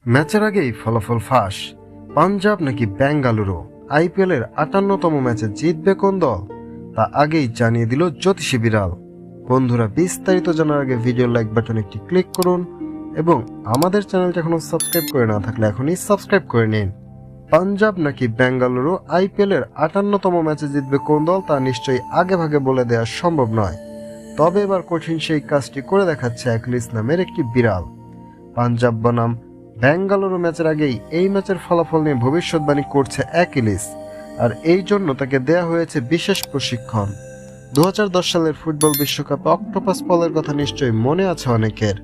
ম্যাচের আগেই ফলাফল ফাঁস। পাঞ্জাব নাকি বেঙ্গালুরু আইপিএলের ৫৮তম ম্যাচে জিতবে কোন দল তা আগেই জানিয়ে দিল জ্যোতিষী বিড়াল। বন্ধুরা, বিস্তারিত জানার আগে ভিডিও লাইক বাটন একটি ক্লিক করুন এবং আমাদের চ্যানেলটা এখনো সাবস্ক্রাইব করে না থাকলে এখনই সাবস্ক্রাইব করে নিন। পাঞ্জাব নাকি বেঙ্গালুরু আইপিএলের ৫৮তম ম্যাচে জিতবে কোন দল তা নিশ্চয়ই আগে ভাগে বলে দেওয়া সম্ভব নয়। তবে এবার কঠিন সেই কাজটি করে দেখাচ্ছে অ্যাকিলিস নামের একটি বিড়াল। পাঞ্জাব বনাম বেঙ্গালুরু ম্যাচের আগেই এই ম্যাচের ফলাফল নিয়ে ভবিষ্যৎবাণী করছে অ্যাকিলিস, আর এই জন্য তাকে দেয়া হয়েছে বিশেষ প্রশিক্ষণ। ২০১০ সালের ফুটবল বিশ্বকাপে অক্টোপাস পলের কথা নিশ্চয়ই মনে আছে অনেকের।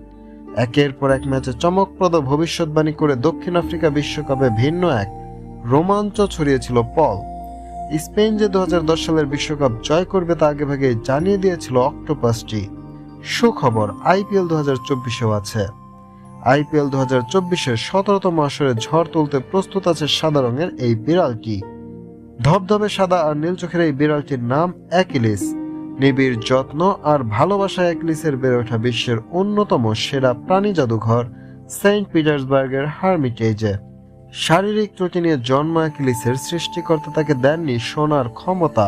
একের পর এক ম্যাচে চমকপ্রদ ভবিষ্যৎবাণী করে দক্ষিণ আফ্রিকা বিশ্বকাপে ভিন্ন এক রোমাঞ্চ ছড়িয়েছিল পল। স্পেন যে ২০১০ সালের বিশ্বকাপ জয় করবে তা আগেভাগে জানিয়ে দিয়েছিল অক্টোপাসটি। সুখবর, আইপিএল ২০২৪-এও আছে। আইপিএল ২০২৪-এর ১৭তম আসরে ঝড় তুলতে প্রস্তুত আছে সাদা রঙের এই বিড়ালটি। ধবধবে সাদা আর নীল চোখের এই বিড়ালটির নাম অ্যাকিলিস। নিবিড় যত্ন আর ভালোবাসায় অ্যাকিলিসের বেড়ে ওঠা বিশ্বের অন্যতম সেরা প্রাণী জাদুঘর সেন্ট পিটার্সবার্গের হার্মিটেজে। শারীরিক ত্রুটি নিয়ে জন্ম অ্যাকিলিসের সৃষ্টিকর্তা তাকে দেননি শোনার ক্ষমতা,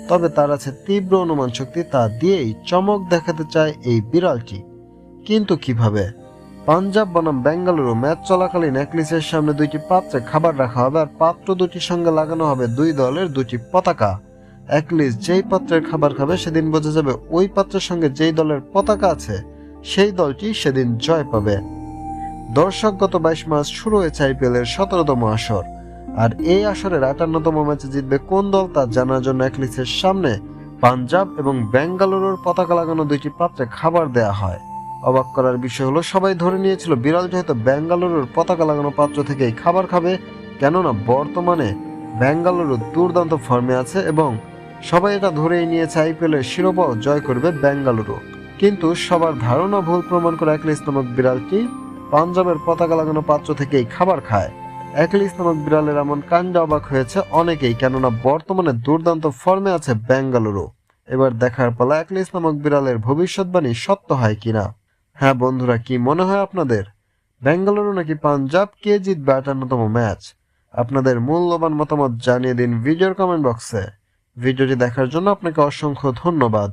তবে তার আছে তীব্র অনুমান শক্তি। তা দিয়েই চমক দেখাতে চায় এই বিড়ালটি। কিন্তু কিভাবে? পাঞ্জাব বনাম বেঙ্গালুরু ম্যাচ চলাকালীন অ্যাকিলিসের সামনে দুইটি পাত্রে খাবার রাখা হবে, আর পাত্র দুটির সঙ্গে লাগানো হবে দুই দলের দুটি পতাকা। অ্যাকিলিস যেই পাত্রের খাবার খাবে সেদিন বোঝা যাবে ওই পাত্রের সঙ্গে যেই দলের পতাকা আছে সেই দলটি সেদিন জয় পাবে। দর্শক, গত ২২ মার্চ শুরু হয়েছে আইপিএল এর ১৭তম আসর, আর এই আসরের ৫৮তম ম্যাচে জিতবে কোন দল তা জানার জন্য অ্যাকিলিসের সামনে পাঞ্জাব এবং বেঙ্গালুরুর পতাকা লাগানো দুইটি পাত্রে খাবার দেয়া হয়। অবাক করার বিষয় হলো, সবাই ধরে নিয়েছিল বিড়ালটি হয়তো বেঙ্গালুরুর পতাকা লাগানো পাত্র থেকেই খাবার খাবে, কেননা বর্তমানে বেঙ্গালুরু দুর্দান্ত ফর্মে আছে এবং সবাই এটা ধরেই নিয়েছে আইপিএলের শিরোপাও জয় করবে বেঙ্গালুরু। কিন্তু সবার ধারণা ভুল প্রমাণ করে অ্যাকিলিস নামক বিড়ালটি পাঞ্জাবের পতাকা লাগানো পাত্র থেকেই খাবার খায়। অ্যাকিলিস নামক বিড়ালের এমন কাণ্ডে অবাক হয়েছে অনেকেই, কেননা বর্তমানে দুর্দান্ত ফর্মে আছে বেঙ্গালুরু। এবার দেখার পালা অ্যাকিলিস নামক বিড়ালের ভবিষ্যৎবাণী সত্য হয় কিনা। হ্যাঁ বন্ধুরা, কি মনে হয় আপনাদের? বেঙ্গালুরু নাকি পাঞ্জাব, কে জিতবে ৫৮তম ম্যাচ? আপনাদের মূল্যবান মতামত জানিয়ে দিন ভিডিওর কমেন্ট বক্সে। ভিডিওটি দেখার জন্য আপনাকে অসংখ্য ধন্যবাদ।